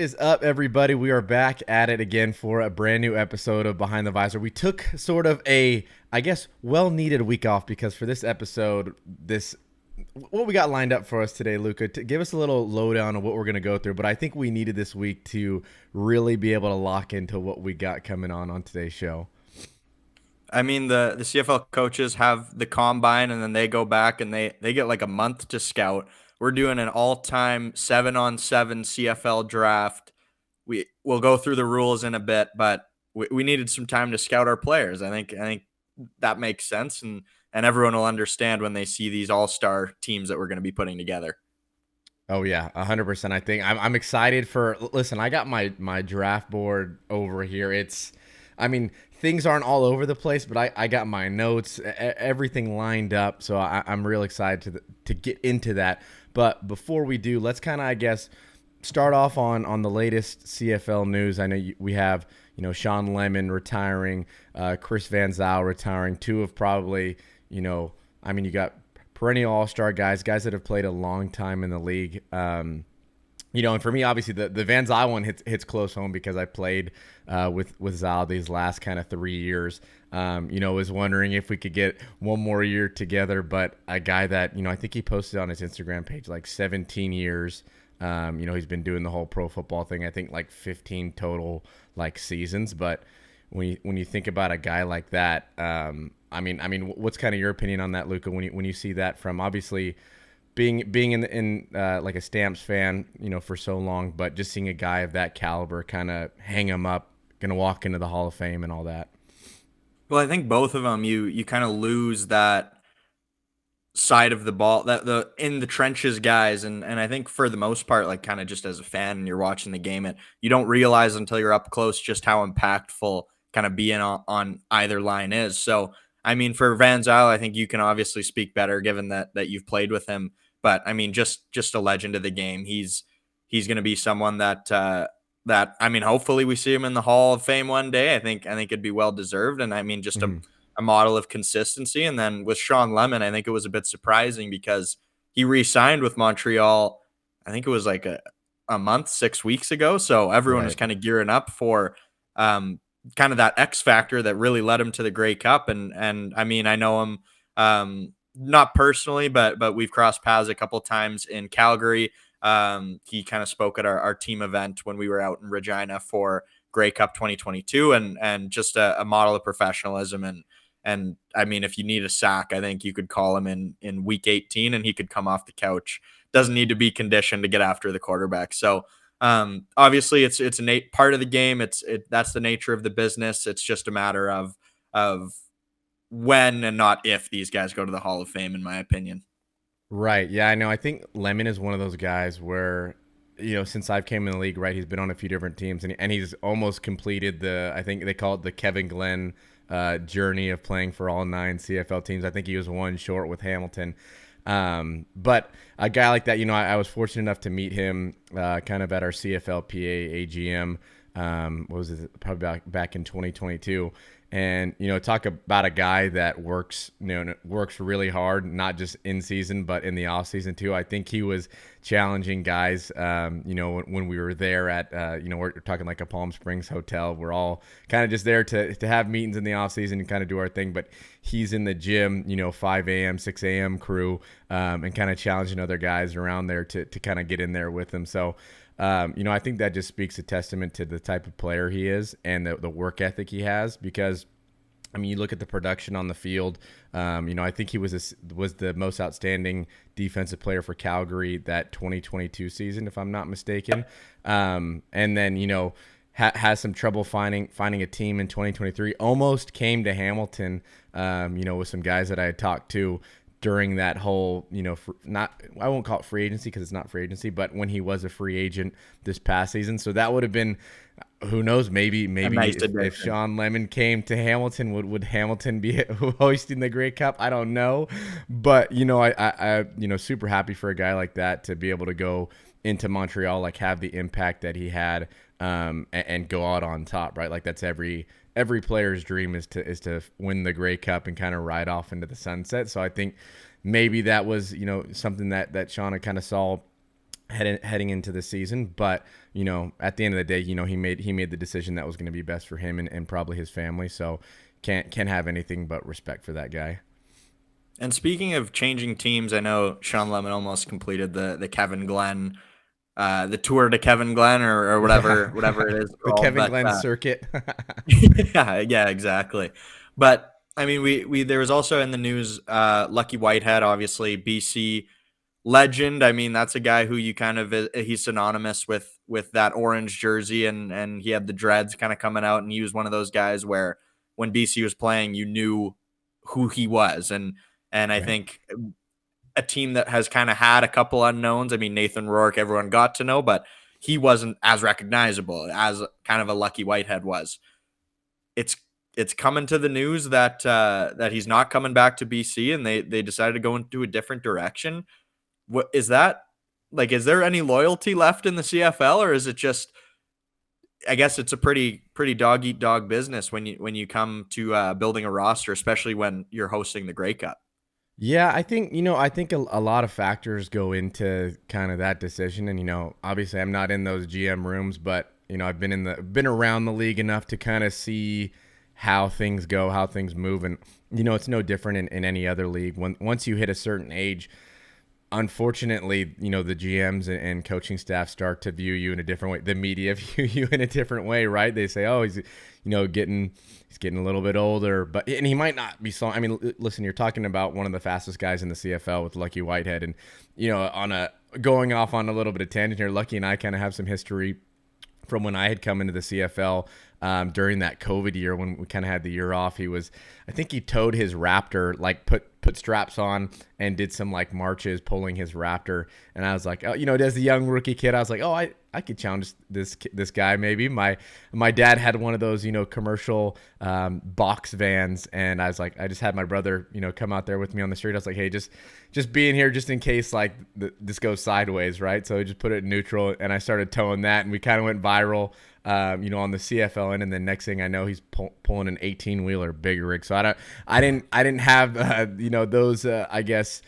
is up, everybody? We are back at it again for a brand new episode of Behind the Visor. We took sort of a, I guess, well-needed week off because for this episode, what we got lined up for us today, Luca, to give us a little lowdown on what we're going to go through. But I think we needed this week to really be able to lock into what we got coming on today's show. I mean, the CFL coaches have the combine, and then they go back and they get like a month to scout. We're doing an all-time 7-on-7 CFL draft. We'll go through the rules in a bit, but we needed some time to scout our players. I think that makes sense, and everyone will understand when they see these all-star teams that we're going to be putting together. Oh yeah, 100%. I think I'm excited for. Listen, I got my draft board over here. I mean, things aren't all over the place, but I got my notes, everything lined up. So I'm real excited to get into that. But before we do, let's kind of, I guess, start off on the latest CFL news. I know we have, Sean Lemon retiring, Chris Van Zyl retiring, two of probably, you got perennial all-star guys that have played a long time in the league. And for me, obviously, the Van Zyl one hits close home because I played with Zyl these last kind of 3 years. Was wondering if we could get one more year together, but a guy that, I think he posted on his Instagram page like 17 years. He's been doing the whole pro football thing, I think like 15 total like seasons. But when you think about a guy like that, what's kind of your opinion on that, Luca, when you see that from obviously being in like a Stamps fan, for so long, but just seeing a guy of that caliber kind of hang him up, going to walk into the Hall of Fame and all that? Well, I think both of them, you kind of lose that side of the ball, that the in the trenches guys, and I think for the most part, like kind of just as a fan and you're watching the game, you don't realize until you're up close just how impactful kind of being on either line is. So I mean, for Van Zyl, I think you can obviously speak better given that you've played with him. But I mean, just a legend of the game. He's going to be someone that I mean, hopefully we see him in the Hall of Fame one day. I think it'd be well deserved, and I mean, just a model of consistency. And then with Sean Lemon, I think it was a bit surprising because he re-signed with Montreal. I think it was like a month, 6 weeks ago. So everyone was Right. kind of gearing up for kind of that X factor that really led him to the Grey Cup. And I mean, I know him not personally, but we've crossed paths a couple times in Calgary. He kind of spoke at our team event when we were out in Regina for Grey Cup 2022, and just a model of professionalism. And I mean, if you need a sack, I think you could call him in week 18 and he could come off the couch. Doesn't need to be conditioned to get after the quarterback. So obviously it's a part of the game. That's the nature of the business. It's just a matter of when and not if these guys go to the Hall of Fame, in my opinion. Right. Yeah, I know. I think Lemon is one of those guys where, since I've came in the league, right, he's been on a few different teams and he's almost completed I think they call it the Kevin Glenn journey of playing for all 9 CFL teams. I think he was one short with Hamilton. But a guy like that, I was fortunate enough to meet him kind of at our CFLPA AGM. What was it? Probably back in 2022. And, talk about a guy that works really hard, not just in season, but in the off season too. I think he was challenging guys, when we were there at, we're talking like a Palm Springs hotel. We're all kind of just there to have meetings in the off season and kind of do our thing. But he's in the gym, 5 a.m., 6 a.m. crew, and kind of challenging other guys around there to kind of get in there with him. So, I think that just speaks a testament to the type of player he is and the work ethic he has, because you look at the production on the field. I think he was the most outstanding defensive player for Calgary that 2022 season, if I'm not mistaken. And then, has some trouble finding a team in 2023. Almost came to Hamilton, with some guys that I had talked to during that whole, I won't call it free agency because it's not free agency, but when he was a free agent this past season. So that would have been, who knows, maybe Nice if Sean Lemon came to Hamilton, would Hamilton be hosting the Grey Cup? I don't know. But, I super happy for a guy like that to be able to go into Montreal, like have the impact that he had, and go out on top, right? Like that's every player's dream is to win the Grey Cup and kind of ride off into the sunset. So I think maybe that was, something that Sean kind of saw heading into the season. But at the end of the day, he made the decision that was going to be best for him and probably his family. So can't have anything but respect for that guy. And speaking of changing teams, I know Sean Lemon almost completed the Kevin Glenn, the tour to Kevin Glenn, or Yeah, whatever it is the called. Kevin But Glenn circuit. yeah, exactly. But I mean, we there was also in the news, Lucky Whitehead, obviously BC legend. I mean, that's a guy who you kind of he's synonymous with that orange jersey, and he had the dreads kind of coming out, and he was one of those guys where when BC was playing, you knew who he was, and I Right. think a team that has kind of had a couple unknowns. I mean, Nathan Rourke, everyone got to know, but he wasn't as recognizable as kind of a Lucky Whitehead was. It's it's coming to the news that that he's not coming back to BC, and they decided to go into a different direction. What is that? Like, is there any loyalty left in the CFL, or is it just? I guess it's a pretty dog eat dog business when you come to building a roster, especially when you're hosting the Grey Cup. Yeah, I think a lot of factors go into kind of that decision, and obviously I'm not in those GM rooms, but I've been around the league enough to kind of see how things go, how things move, and it's no different in any other league. Once you hit a certain age, unfortunately, the GMs and coaching staff start to view you in a different way. The media view you in a different way, right? They say, "Oh, he's getting a little bit older," and he might not be so. I mean, listen, you're talking about one of the fastest guys in the CFL with Lucky Whitehead, and on a going off on a little bit of tangent here, Lucky and I kind of have some history from when I had come into the CFL during that COVID year when we kind of had the year off. I think he towed his Raptor, like put straps on and did some like marches pulling his Raptor. And I was like, oh, as a young rookie kid, I was like, oh, I could challenge this guy maybe. My dad had one of those, commercial box vans, and I was like, I just had my brother, come out there with me on the street. I was like, hey, just being here just in case like this goes sideways, right? So I just put it in neutral, and I started towing that, and we kind of went viral. On the CFL end, and then next thing I know, he's pulling an 18-wheeler big rig. So I didn't have those I guess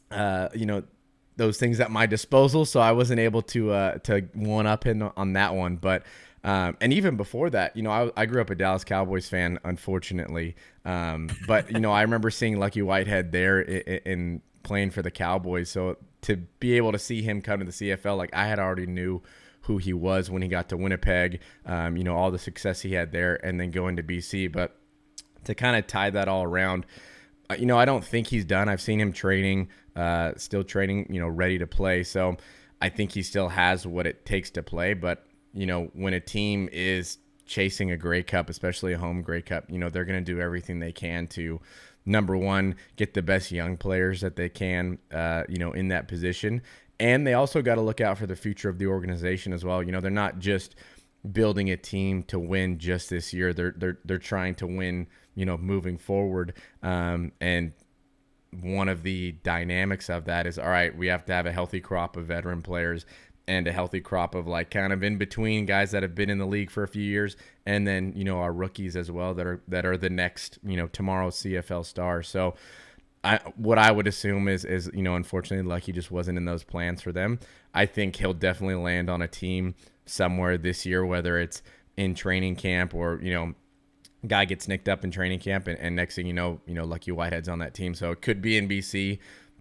those things at my disposal, so I wasn't able to one up him on that one. But and even before that, I grew up a Dallas Cowboys fan, unfortunately. But I remember seeing Lucky Whitehead there in playing for the Cowboys. So to be able to see him come to the CFL, like I had already knew who he was when he got to Winnipeg, all the success he had there, and then going to BC. But to kind of tie that all around, I don't think he's done. I've seen him training, still training, ready to play. So I think he still has what it takes to play. But, when a team is chasing a Grey Cup, especially a home Grey Cup, they're going to do everything they can to, number one, get the best young players that they can, in that position. And they also got to look out for the future of the organization as well. They're not just building a team to win just this year. They're trying to win, moving forward. And one of the dynamics of that is, all right, we have to have a healthy crop of veteran players and a healthy crop of like kind of in between guys that have been in the league for a few years, and then our rookies as well that are the next tomorrow's CFL stars. So what I would assume is unfortunately Lucky just wasn't in those plans for them. I think he'll definitely land on a team somewhere this year, whether it's in training camp or guy gets nicked up in training camp, and next thing Lucky Whitehead's on that team. So it could be in BC,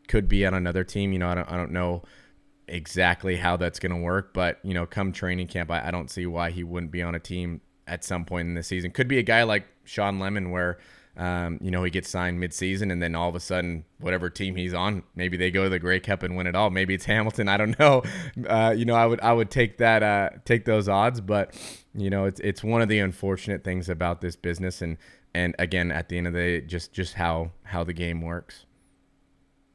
could be on another team. I don't know exactly how that's going to work, but come training camp, I don't see why he wouldn't be on a team at some point in the season. Could be a guy like Sean Lemon where he gets signed mid-season, and then all of a sudden, whatever team he's on, maybe they go to the Grey Cup and win it all. Maybe it's Hamilton. I don't know. I would take take those odds, but it's one of the unfortunate things about this business, and again, at the end of the day, just how the game works.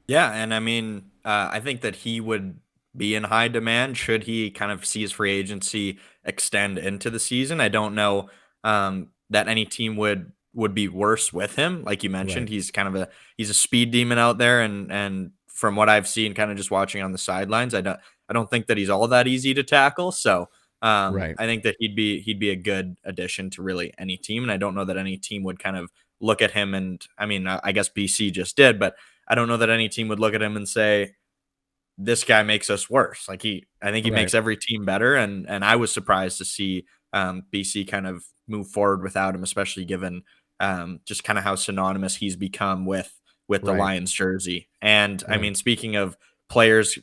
Yeah, and I mean, I think that he would be in high demand should he kind of see his free agency extend into the season. I don't know that any team would be worse with him. Like you mentioned, Right. he's kind of he's a speed demon out there, and from what I've seen, kind of just watching on the sidelines, I don't think that he's all that easy to tackle. So Right. I think that he'd be a good addition to really any team, and I don't know that any team would kind of look at him, and I mean, I guess BC just did, but I don't know that any team would look at him and say, this guy makes us worse. Like I think he Right. makes every team better, and I was surprised to see BC kind of move forward without him, especially given just kind of how synonymous he's become with the Right. Lions jersey. And I Right. mean, speaking of players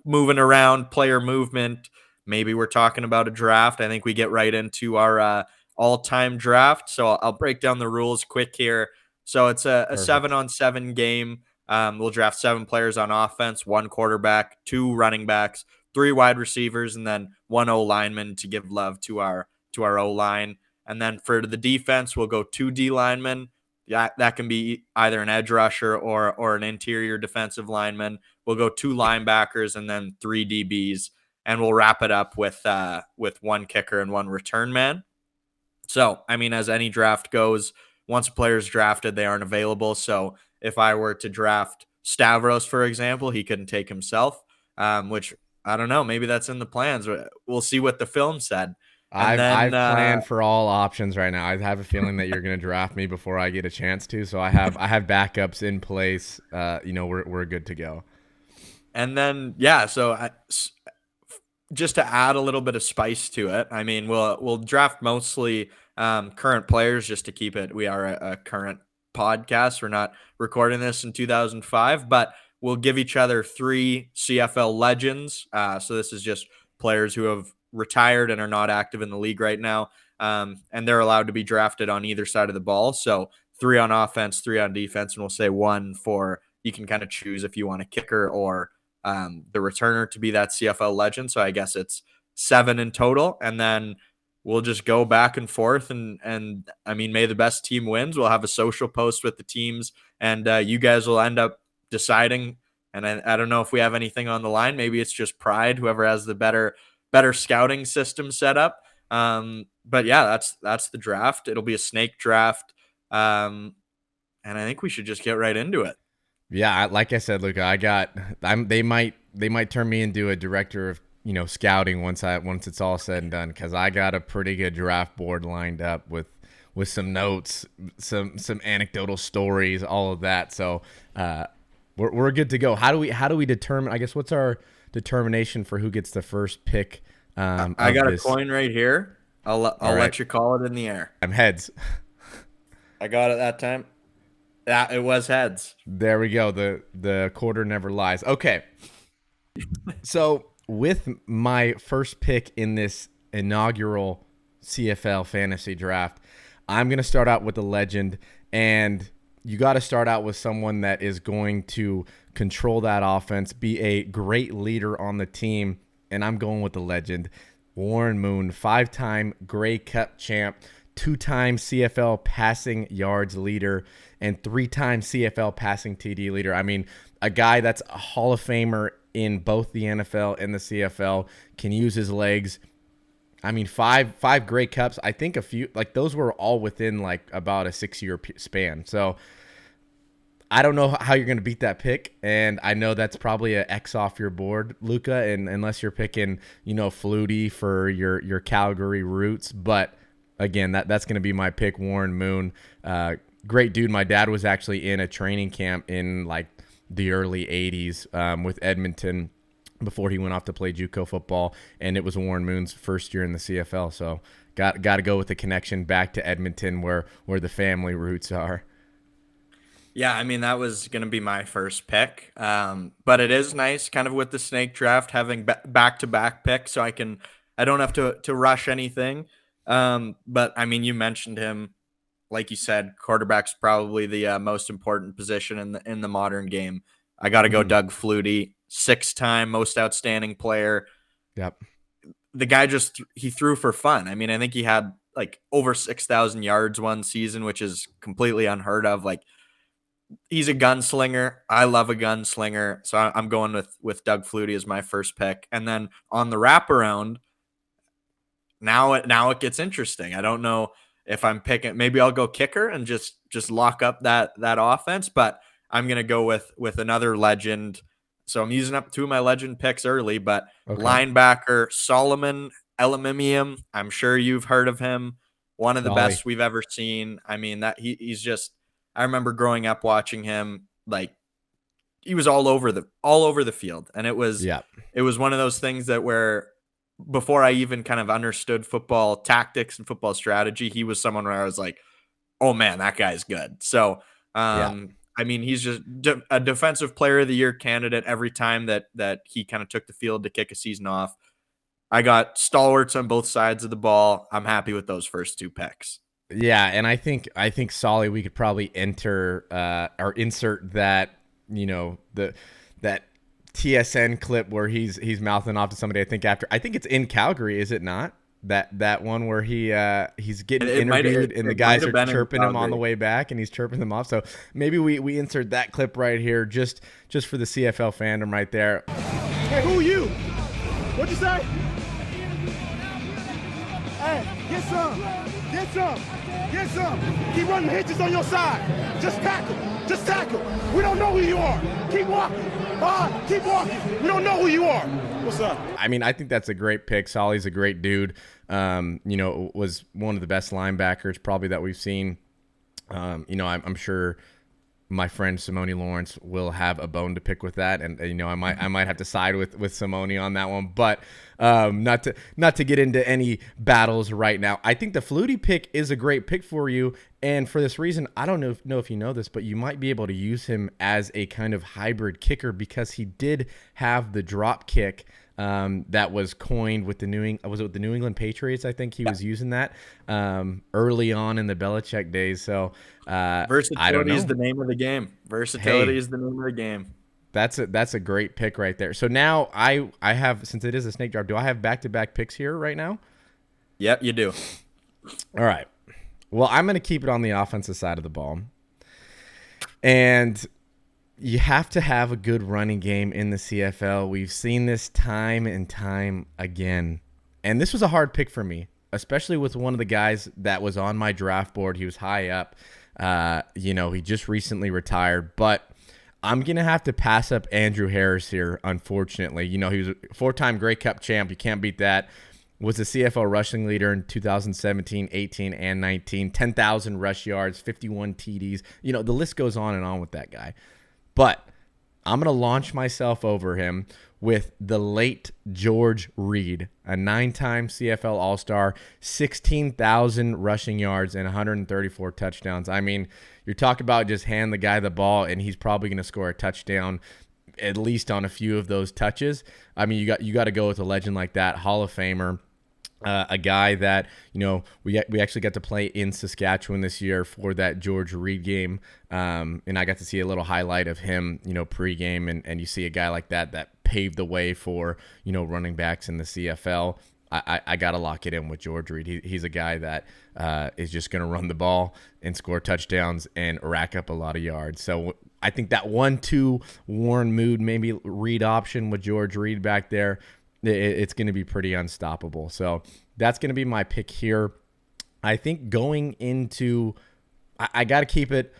moving around, player movement, maybe we're talking about a draft. I think we get right into our all-time draft. So I'll break down the rules quick here. So it's a Perfect. 7-on-7 game. We'll draft 7 players on offense, 1 quarterback, 2 running backs, 3 wide receivers, and then 1 O lineman to give love to our O line. And then for the defense, we'll go 2 D linemen. Yeah, that can be either an edge rusher or an interior defensive lineman. We'll go 2 linebackers and then 3 DBs, and we'll wrap it up with 1 kicker and 1 return man. So, I mean, as any draft goes, once a player's drafted, they aren't available. So, if I were to draft Stavros, for example, he couldn't take himself, which I don't know. Maybe that's in the plans. We'll see what the film said. And then, I've planned for all options right now. I have a feeling that you're going to draft me before I get a chance to, so I have backups in place. We're good to go. yeah. So, just to add a little bit of spice to it, I mean, we'll draft mostly current players just to keep it. We are a current podcast. We're not recording this in 2005, but we'll give each other 3 CFL legends. So this is just players who have retired and are not active in the league right now, and they're allowed to be drafted on either side of the ball. So 3 on offense, 3 on defense, and we'll say 1 for you can kind of choose if you want a kicker or the returner to be that CFL legend. So I guess it's 7 in total, and then we'll just go back and forth. And I mean, may the best team wins. We'll have a social post with the teams, and you guys will end up deciding. And I don't know if we have anything on the line. Maybe it's just pride. Whoever has the better scouting system set up. But yeah, that's the draft. It'll be a snake draft. And I think we should just get right into it. Yeah, like I said, Luca, they might turn me into a director of scouting once it's all said and done, because I got a pretty good draft board lined up with some notes, some anecdotal stories, all of that. So we're good to go. How do we determine? I guess what's our determination for who gets the first pick I of got a this? coin right here. I'll All right, let you call it in the air. I'm heads. I got it that time. Yeah, it was heads. There we go. The quarter never lies. Okay. So with my first pick in this inaugural CFL fantasy draft, I'm going to start out with a legend, and you got to start out with someone that is going to control that offense, be a great leader on the team, and I'm going with the legend, Warren Moon, 5-time Grey Cup champ, 2-time CFL passing yards leader, and 3-time CFL passing TD leader. I mean, a guy that's a Hall of Famer in both the NFL and the CFL, can use his legs. I mean, five Grey Cups. I think a few, like, those were all within like about a 6-year span. So I don't know how you're going to beat that pick, and I know that's probably an X off your board, Luca, and unless you're picking, Flutie for your Calgary roots. But again, that's going to be my pick, Warren Moon. Great dude. My dad was actually in a training camp in like the early 80s with Edmonton before he went off to play JUCO football, and it was Warren Moon's first year in the CFL. So got to go with the connection back to Edmonton where the family roots are. Yeah, I mean that was going to be my first pick. But it is nice, kind of with the snake draft, having back to back picks, so I don't have to rush anything. But I mean, you mentioned him, like you said, quarterback's probably the most important position in the modern game. I got to go Mm-hmm. Doug Flutie, 6-time most outstanding player. Yep. The guy just he threw for fun. I mean, I think he had like over 6,000 yards one season, which is completely unheard of. Like he's a gunslinger. I love a gunslinger, so I'm going with Doug Flutie as my first pick. And then on the wraparound, now it gets interesting. I don't know if I'm picking. Maybe I'll go kicker and just lock up that offense. But I'm gonna go with another legend. So I'm using up 2 of my legend picks early. But Okay. linebacker Solomon Elamimium. I'm sure you've heard of him. One of the Solly. best we've ever seen. I mean that he's just. I remember growing up watching him like he was all over the field, and Yeah. it was one of those things that where before I even kind of understood football tactics and football strategy, he was someone where I was like, oh man, that guy's good. So, Yeah. I mean, he's just a defensive player of the year candidate every time that he kind of took the field to kick a season off. I got stalwarts on both sides of the ball. I'm happy with those first two picks. Yeah, and I think Solly, we could probably enter or insert that, the that TSN clip where he's mouthing off to somebody. I think it's in Calgary, is it not? That one where he's getting interviewed and the guys are chirping him on the way back and he's chirping them off. So maybe we insert that clip right here just for the CFL fandom right there. Hey, who are you? What'd you say? Hey, get some. Get some. Get some. Keep running hitches on your side. Just tackle. Just tackle. We don't know who you are. Keep walking. Keep walking. We don't know who you are. What's up? I mean, I think that's a great pick. Solly's a great dude. Was one of the best linebackers probably that we've seen. I'm sure my friend Simone Lawrence will have a bone to pick with that, and I might have to side with Simone on that one, but not to get into any battles right now. I think the Flutie pick is a great pick for you, and for this reason, I don't know if you know this, but you might be able to use him as a kind of hybrid kicker because he did have the drop kick that was coined with the New England Patriots. I think he was using that early on in the Belichick days. So versatility is the name of the game. Versatility is the name of the game. That's a great pick right there. So now I have, since it is a snake draft, do I have back-to-back picks here right now? Yep, you do. All right. Well, I'm going to keep it on the offensive side of the ball. And you have to have a good running game in the CFL. We've seen this time and time again. And this was a hard pick for me, especially with one of the guys that was on my draft board. He was high up. He just recently retired. But I'm going to have to pass up Andrew Harris here, unfortunately. He was a 4-time Grey Cup champ. You can't beat that. Was the CFL rushing leader in 2017, 18, and 19. 10,000 rush yards, 51 TDs. The list goes on and on with that guy. But I'm going to launch myself over him with the late George Reed, a 9-time CFL All-Star, 16,000 rushing yards, and 134 touchdowns. I mean, you're talking about just hand the guy the ball, and he's probably going to score a touchdown at least on a few of those touches. I mean, you got to go with a legend like that, Hall of Famer. A guy that, we actually got to play in Saskatchewan this year for that George Reed game. And I got to see a little highlight of him, pregame. And you see a guy like that paved the way for, running backs in the CFL. I got to lock it in with George Reed. He's a guy that is just going to run the ball and score touchdowns and rack up a lot of yards. So I think that 1-2 Warren Mood, maybe Reed option with George Reed back there, it's going to be pretty unstoppable. So that's going to be my pick here. I think going into, I got to keep it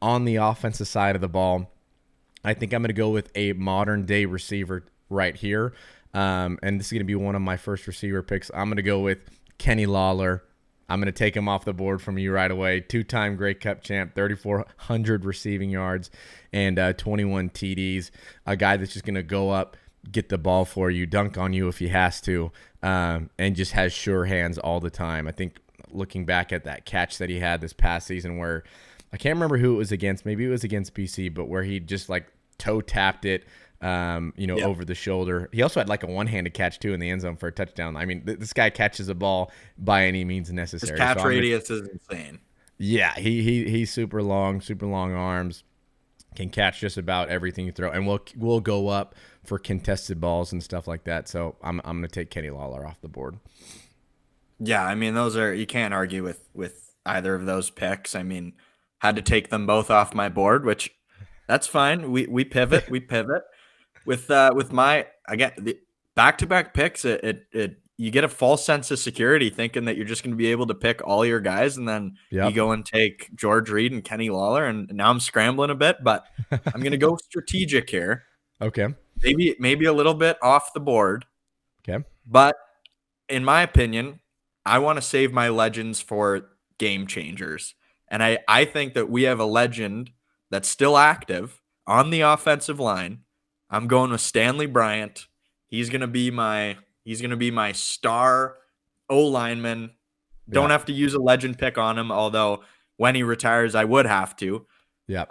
on the offensive side of the ball. I think I'm going to go with a modern day receiver right here. And this is going to be one of my first receiver picks. I'm going to go with Kenny Lawler. I'm going to take him off the board from you right away. 2-time Grey Cup champ, 3,400 receiving yards, and 21 TDs. A guy that's just going to go up, get the ball for you, dunk on you if he has to, and just has sure hands all the time. I think looking back at that catch that he had this past season where I can't remember who it was against. Maybe it was against BC, but where he just like toe tapped it, over the shoulder. He also had like a one-handed catch too in the end zone for a touchdown. I mean, this guy catches a ball by any means necessary. His catch radius is insane. Yeah, he's super long arms. Can catch just about everything you throw, and we'll go up for contested balls and stuff like that. So I'm going to take Kenny Lawler off the board. Yeah, I mean, those are, you can't argue with either of those picks. I mean, had to take them both off my board, which that's fine. We pivot, with my, again, the back-to-back picks. You get a false sense of security thinking that you're just going to be able to pick all your guys, and then you go and take George Reed and Kenny Lawler, and now I'm scrambling a bit, but I'm going to go strategic here. Okay. Maybe a little bit off the board. Okay. But in my opinion, I want to save my legends for game changers. And I think that we have a legend that's still active on the offensive line, I'm going with Stanley Bryant. He's gonna be my star O lineman. Yeah. Don't have to use a legend pick on him, although when he retires, I would have to. Yeah.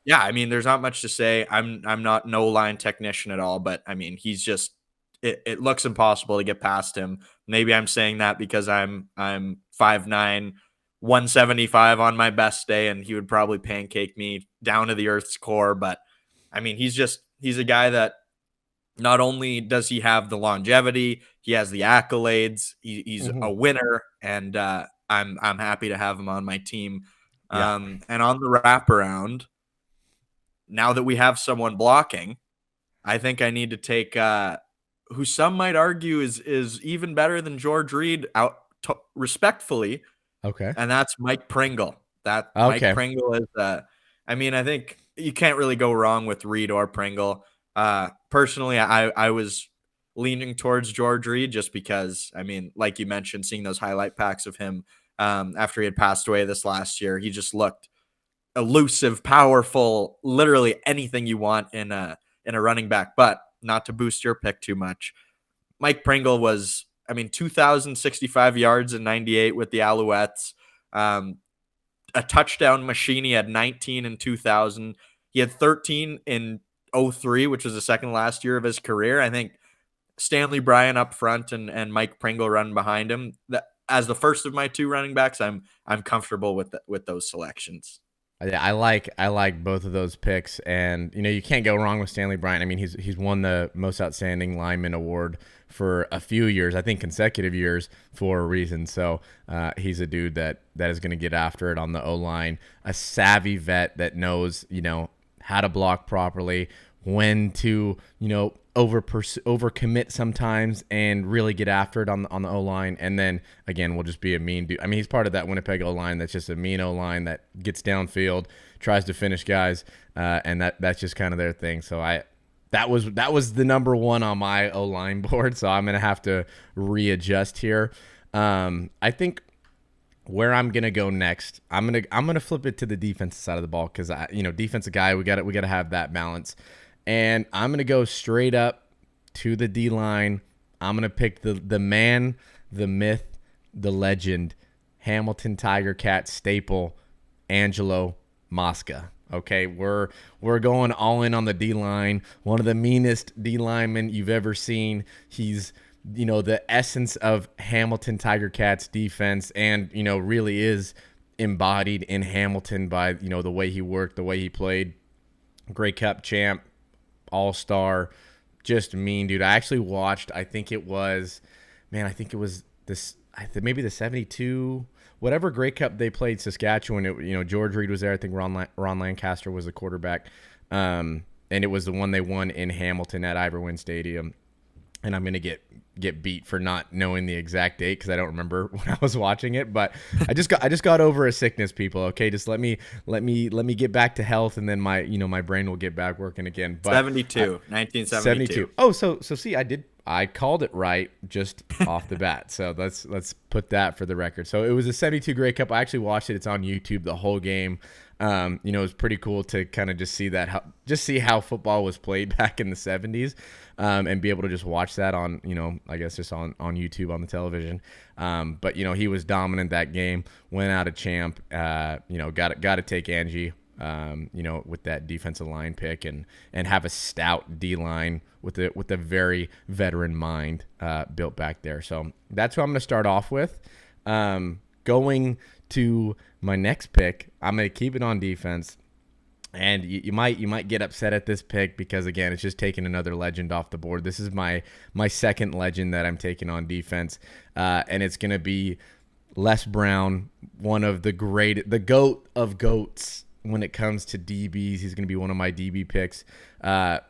Yeah, I mean, there's not much to say. I'm not an O-line technician at all, but I mean, he's just it looks impossible to get past him. Maybe I'm saying that because I'm 5'9", 175 on my best day, and he would probably pancake me down to the earth's core. But I mean, he's a guy that not only does he have the longevity, he has the accolades. He's a winner, and I'm happy to have him on my team. Yeah. And on the wraparound, now that we have someone blocking, I think I need to take who some might argue is even better than George Reed respectfully, Okay. and that's Mike Pringle. Okay. Mike Pringle is I mean, I think you can't really go wrong with Reed or Pringle. Personally, I was leaning towards George Reed just because, I mean, like you mentioned, seeing those highlight packs of him after he had passed away this last year, he just looked elusive, powerful, literally anything you want in a running back. But not to boost your pick too much, Mike Pringle was, I mean, 2,065 yards in 98 with the Alouettes, a touchdown machine. He had 19 in 2000. He had 13 in 03, which was the second last year of his career. I think Stanley Bryant up front and Mike Pringle running behind him. That, as the first of my two running backs, I'm comfortable with those selections. Yeah, I like both of those picks, and you can't go wrong with Stanley Bryant. I mean, he's won the most outstanding lineman award for a few years, I think consecutive years, for a reason. So he's a dude that is going to get after it on the O line, a savvy vet that knows how to block properly, when to overcommit sometimes and really get after it on the O-line. And then again, will just be a mean dude. I mean, he's part of that Winnipeg O-line that's just a mean O-line that gets downfield, tries to finish guys, and that's just kind of their thing. So that was the number one on my O-line board, so I'm gonna have to readjust here. I think where I'm gonna go next, I'm gonna flip it to the defensive side of the ball, because defensive guy, we gotta have that balance. And I'm going to go straight up to the D-line. I'm going to pick the man, the myth, the legend, Hamilton Tiger Cat staple, Angelo Mosca. Okay, we're going all in on the D-line. One of the meanest D-linemen you've ever seen. He's, the essence of Hamilton Tiger Cat's defense, and, really is embodied in Hamilton by, the way he worked, the way he played. Grey Cup champ, all-star, just mean dude. I actually watched, I think it was this, maybe the 72, whatever Grey Cup they played Saskatchewan. George Reed was there. I think Ron Lancaster was the quarterback. And it was the one they won in Hamilton at Ivor Wynne Stadium. And I'm going to get beat for not knowing the exact date, because I don't remember when I was watching it. But I just got over a sickness, people. Okay, just let me get back to health, and then my brain will get back working again. But 1972. Oh, so see, I called it right just off the bat. So let's put that for the record. So it was a 72 Grey Cup. I actually watched it. It's on YouTube, the whole game. It was pretty cool to kind of just see how football was played back in the 70s, and be able to just watch that on, I guess just on YouTube on the television. But he was dominant that game, went out a champ, got to take Angie, with that defensive line pick, and have a stout D line with a very veteran mind, built back there. So that's who I'm going to start off with. Going to my next pick, I'm going to keep it on defense. And you might get upset at this pick, because again, it's just taking another legend off the board. This is my second legend that I'm taking on defense, and it's going to be Les Brown, one of the GOAT of GOATs when it comes to DBs. He's going to be one of my DB picks. The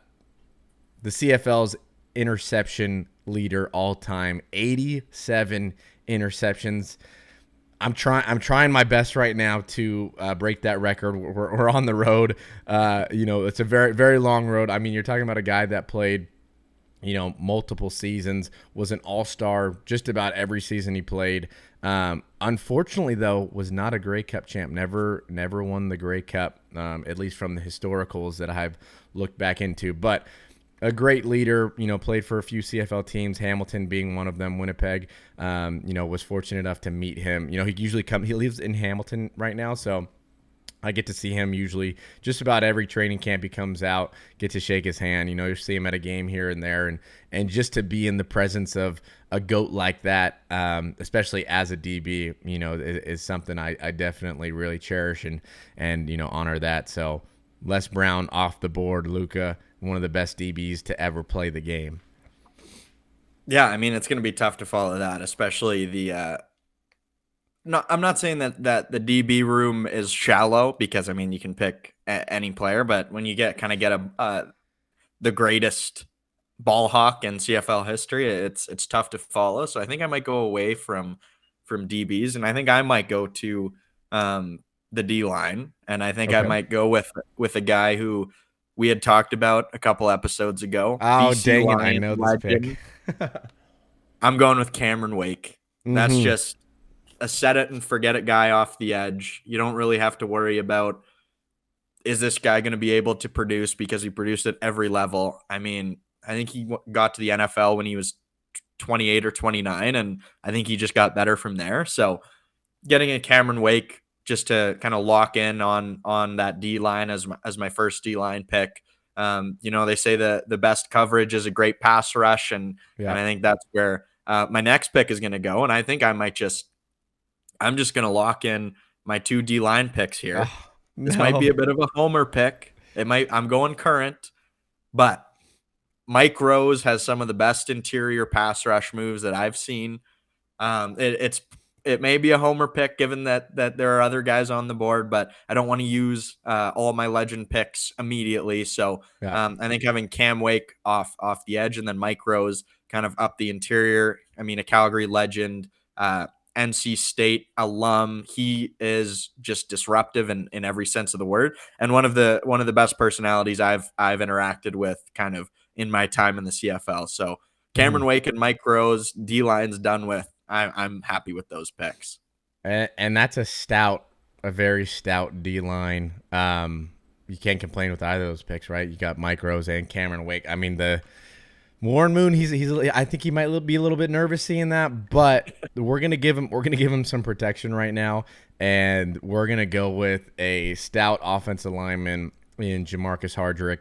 CFL's interception leader all time, 87 interceptions. I'm trying my best right now to break that record. We're on the road. It's a very, very long road. I mean, you're talking about a guy that played multiple seasons, was an all-star just about every season he played. Unfortunately, though, was not a Grey Cup champ. Never won the Grey Cup, at least from the historicals that I've looked back into. But a great leader, played for a few CFL teams, Hamilton being one of them. Winnipeg, was fortunate enough to meet him. He lives in Hamilton right now, so I get to see him usually just about every training camp he comes out, get to shake his hand. You see him at a game here and there, and just to be in the presence of a GOAT like that, especially as a DB, is something I definitely really cherish and honor that. So Les Brown off the board, Luca, one of the best DBs to ever play the game. Yeah, I mean, it's going to be tough to follow that, especially the no, I'm not saying that the DB room is shallow, because I mean you can pick any player, but when you get the greatest ball hawk in CFL history, it's tough to follow. So I think I might go away from DBs, and I think I might go to the D line, and I think I Okay. might go with a guy who we had talked about a couple episodes ago. Oh, BC dang it. I Lion know this legend. pick. I'm going with Cameron Wake. That's Mm-hmm. just a set it and forget it guy off the edge. You don't really have to worry about, is this guy going to be able to produce, because he produced at every level. I mean, I think he got to the NFL when he was 28 or 29, and I think he just got better from there. So getting a Cameron Wake just to kind of lock in on that D line as my first D line pick. They say the best coverage is a great pass rush, and I think that's where my next pick is going to go. And I think I'm just going to lock in my 2 D line picks here. Oh, This might be a bit of a homer pick. I'm going current, but Mike Rose has some of the best interior pass rush moves that I've seen. It may be a homer pick given that there are other guys on the board, but I don't want to use all my legend picks immediately. So I think having Cam Wake off the edge, and then Mike Rose kind of up the interior. I mean, a Calgary legend, NC State alum. He is just disruptive in every sense of the word, and one of the best personalities I've interacted with kind of in my time in the CFL. So Cameron Wake and Mike Rose, D line's done with. I'm happy with those picks. And that's a very stout D line. You can't complain with either of those picks, right? You got Mike Rose and Cameron Wake. I mean, the Warren Moon, I think he might be a little bit nervous seeing that, but we're gonna give him some protection right now, and we're gonna go with a stout offensive lineman in Jamarcus Hardrick,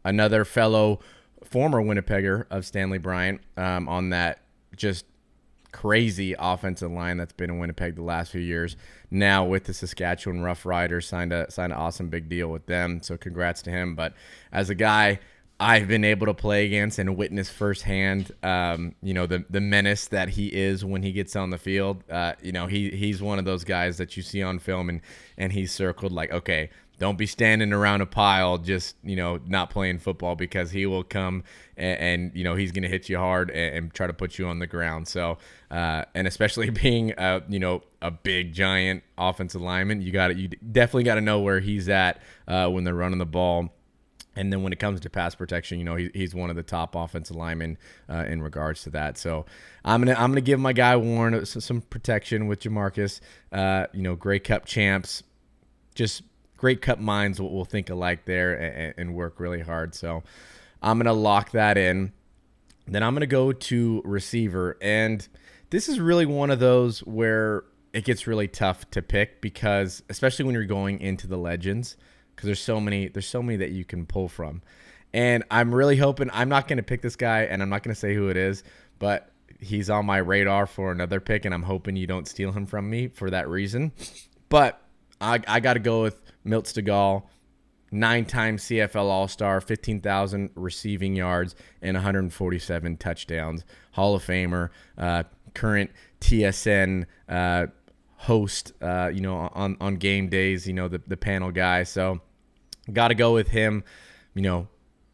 another fellow former Winnipegger of Stanley Bryant, on that just crazy offensive line that's been in Winnipeg the last few years. Now with the Saskatchewan Rough Riders, signed an awesome big deal with them, so congrats to him. But as a guy I've been able to play against and witness firsthand, the menace that he is when he gets on the field. He's one of those guys that you see on film, and he's circled like, okay, don't be standing around a pile just, not playing football, because he will come and he's going to hit you hard and try to put you on the ground. So, and especially being, a big, giant offensive lineman, you definitely got to know where he's at when they're running the ball. And then when it comes to pass protection, he's one of the top offensive linemen in regards to that. So I'm gonna give my guy Warren some protection with Jamarcus. Grey Cup champs, just Grey Cup minds will think alike there and work really hard. So I'm gonna lock that in. Then I'm gonna go to receiver, and this is really one of those where it gets really tough to pick, because especially when you're going into the legends. Because there's so many that you can pull from. And I'm really hoping, I'm not going to pick this guy, and I'm not going to say who it is, but he's on my radar for another pick, and I'm hoping you don't steal him from me for that reason. But I got to go with Milt Stegall, 9-time CFL All-Star, 15,000 receiving yards, and 147 touchdowns. Hall of Famer, current TSN host, on game days, the panel guy. So got to go with him.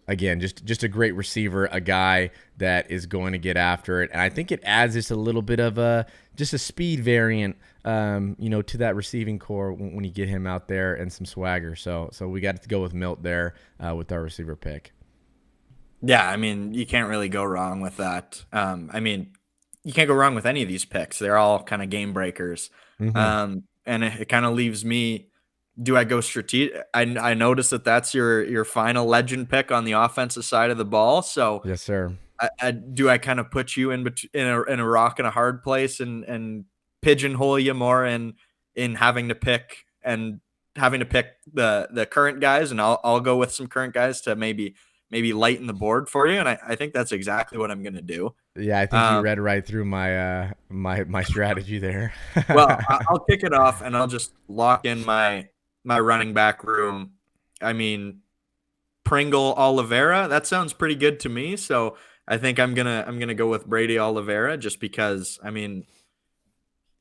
Again, just a great receiver, a guy that is going to get after it. And I think it adds just a little bit of a speed variant, to that receiving core when you get him out there, and some swagger. So we got to go with Milt there with our receiver pick. Yeah, I mean, you can't really go wrong with that. I mean, you can't go wrong with any of these picks. They're all kind of game breakers. Hmm. And it kind of leaves me. Do I go strategic? I noticed that that's your final legend pick on the offensive side of the ball. So Yes, sir. do I kind of put you in a rock and a hard place and pigeonhole you more in having to pick the current guys, and I'll go with some current guys to maybe lighten the board for you, and I think that's exactly what I'm gonna do. Yeah, I think you Um, read right through my strategy there. well, I'll kick it off and I'll just lock in my running back room. I mean, Pringle Oliveira. That sounds pretty good to me. So I think I'm gonna go with Brady Oliveira just because I mean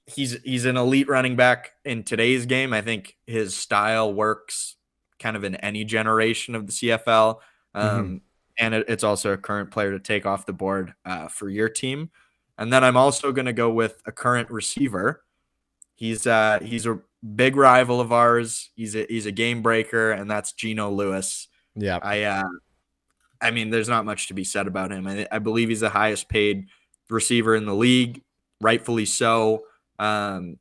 he's an elite running back in today's game. I think his style works kind of in any generation of the CFL. Hmm. And it's also a current player to take off the board for your team. And then I'm also going to go with a current receiver. He's a big rival of ours. He's a game breaker, and that's Geno Lewis. Yeah. I I mean, there's not much to be said about him. I believe he's the highest paid receiver in the league, rightfully so. Um,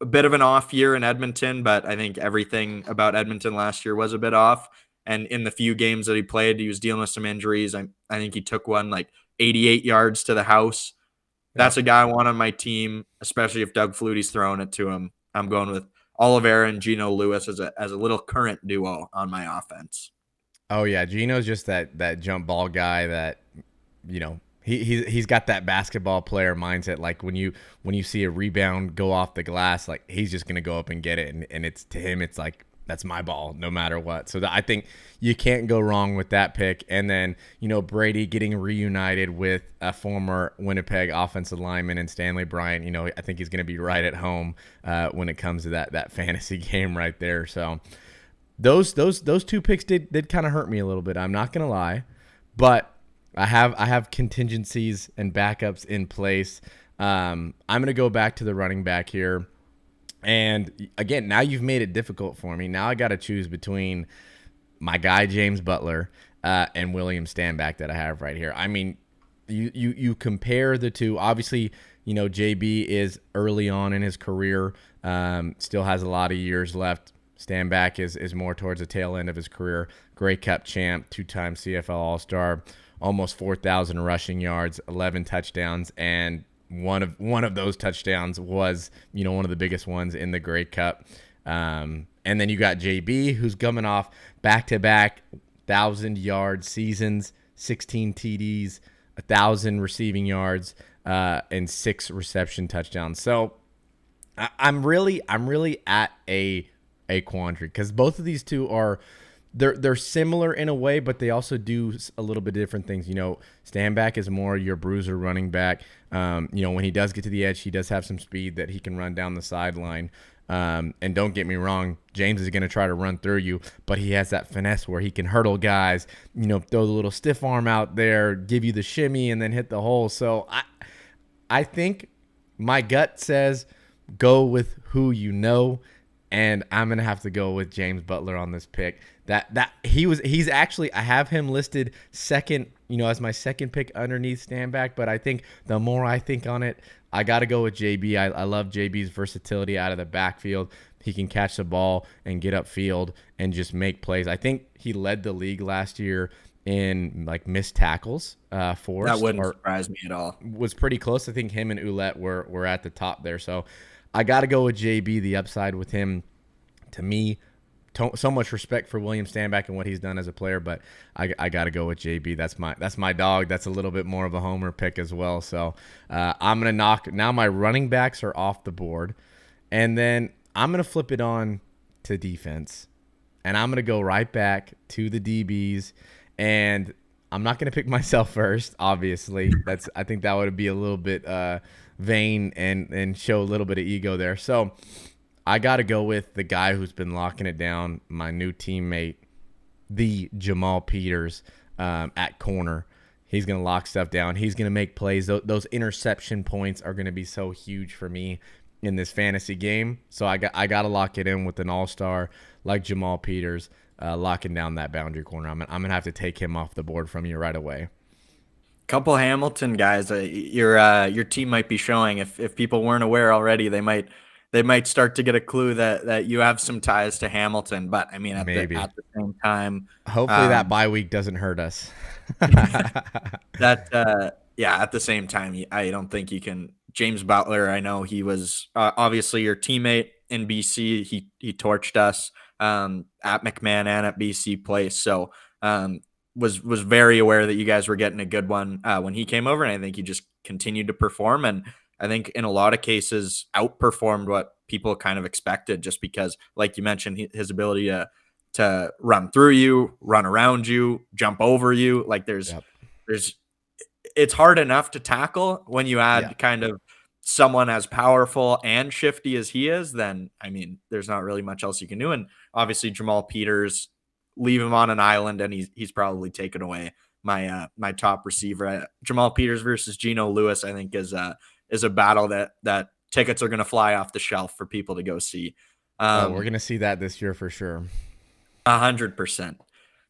a bit of an off year in Edmonton, but I think everything about Edmonton last year was a bit off. And in the few games that he played, he was dealing with some injuries. I think he took one like 88 yards to the house. Yeah. That's a guy I want on my team, especially if Doug Flutie's throwing it to him. I'm going with Oliveira and Geno Lewis as a little current duo on my offense. Oh yeah, Gino's just that jump ball guy that he's got that basketball player mindset. Like when you see a rebound go off the glass, like he's just gonna go up and get it, and it's to him it's like that's my ball no matter what. So I think you can't go wrong with that pick. And then Brady getting reunited with a former Winnipeg offensive lineman and Stanley Bryant. I think he's gonna be right at home when it comes to that fantasy game right there. So. Those two picks did kind of hurt me a little bit. I'm not gonna lie, but I have contingencies and backups in place. I'm gonna go back to the running back here, and again, now you've made it difficult for me. Now I got to choose between my guy James Butler and William Stanback that I have right here. I mean, you compare the two. Obviously, JB is early on in his career, still has a lot of years left. Stanback is more towards the tail end of his career. Grey Cup champ, two-time CFL All-Star, almost 4,000 rushing yards, 11 touchdowns, and one of those touchdowns was one of the biggest ones in the Grey Cup. And then you got JB, who's coming off back-to-back 1,000-yard seasons, 16 TDs, 1,000 receiving yards, and 6 reception touchdowns. So I'm really at a quandary because both of these two are they're similar in a way, but they also do a little bit different things. Stanback is more your bruiser running back. When he does get to the edge, he does have some speed that he can run down the sideline. And don't get me wrong, James is going to try to run through you, but he has that finesse where he can hurdle guys, throw the little stiff arm out there, give you the shimmy, and then hit the hole. So I think my gut says go with who you know. And I'm gonna have to go with James Butler on this pick. He's actually I have him listed second, as my second pick underneath Stanback. But I think the more I think on it, I got to go with JB. I love JB's versatility out of the backfield. He can catch the ball and get upfield and just make plays. I think he led the league last year in like missed tackles forced. That wouldn't surprise me at all. Was pretty close. I think him and Ouellette were at the top there. So I got to go with JB, the upside with him. To me, so much respect for William Stanback and what he's done as a player, but I got to go with JB. That's my dog. That's a little bit more of a homer pick as well. So I'm going to knock – now my running backs are off the board, and then I'm going to flip it on to defense, and I'm going to go right back to the DBs, and I'm not going to pick myself first, obviously. I think that would be a little bit vain and show a little bit of ego there. So I got to go with the guy who's been locking it down, my new teammate, the Jamal Peters at corner. He's going to lock stuff down. He's going to make plays. Those interception points are going to be so huge for me in this fantasy game. So I got to lock it in with an all-star like Jamal Peters. locking down that boundary corner. I'm going to have to take him off the board from you right away. Couple Hamilton guys, your team might be showing. If people weren't aware already, they might start to get a clue that you have some ties to Hamilton. But I mean, Maybe. at the same time, Hopefully that bye week doesn't hurt us. At the same time, I don't think you can. James Butler, I know he was obviously your teammate in BC. He torched us at McMahon and at BC Place. So was very aware that you guys were getting a good one when he came over, and I think he just continued to perform, and I think in a lot of cases outperformed what people kind of expected, just because, like you mentioned, his ability to run through you, run around you, jump over you. Like there's it's hard enough to tackle when you add kind of someone as powerful and shifty as he is. Then I mean, there's not really much else you can do. And obviously Jamal Peters, leave him on an island, and he's probably taken away my top receiver. Jamal Peters versus Geno Lewis, I think is a battle that tickets are going to fly off the shelf for people to go see. We're going to see that this year for sure. 100%.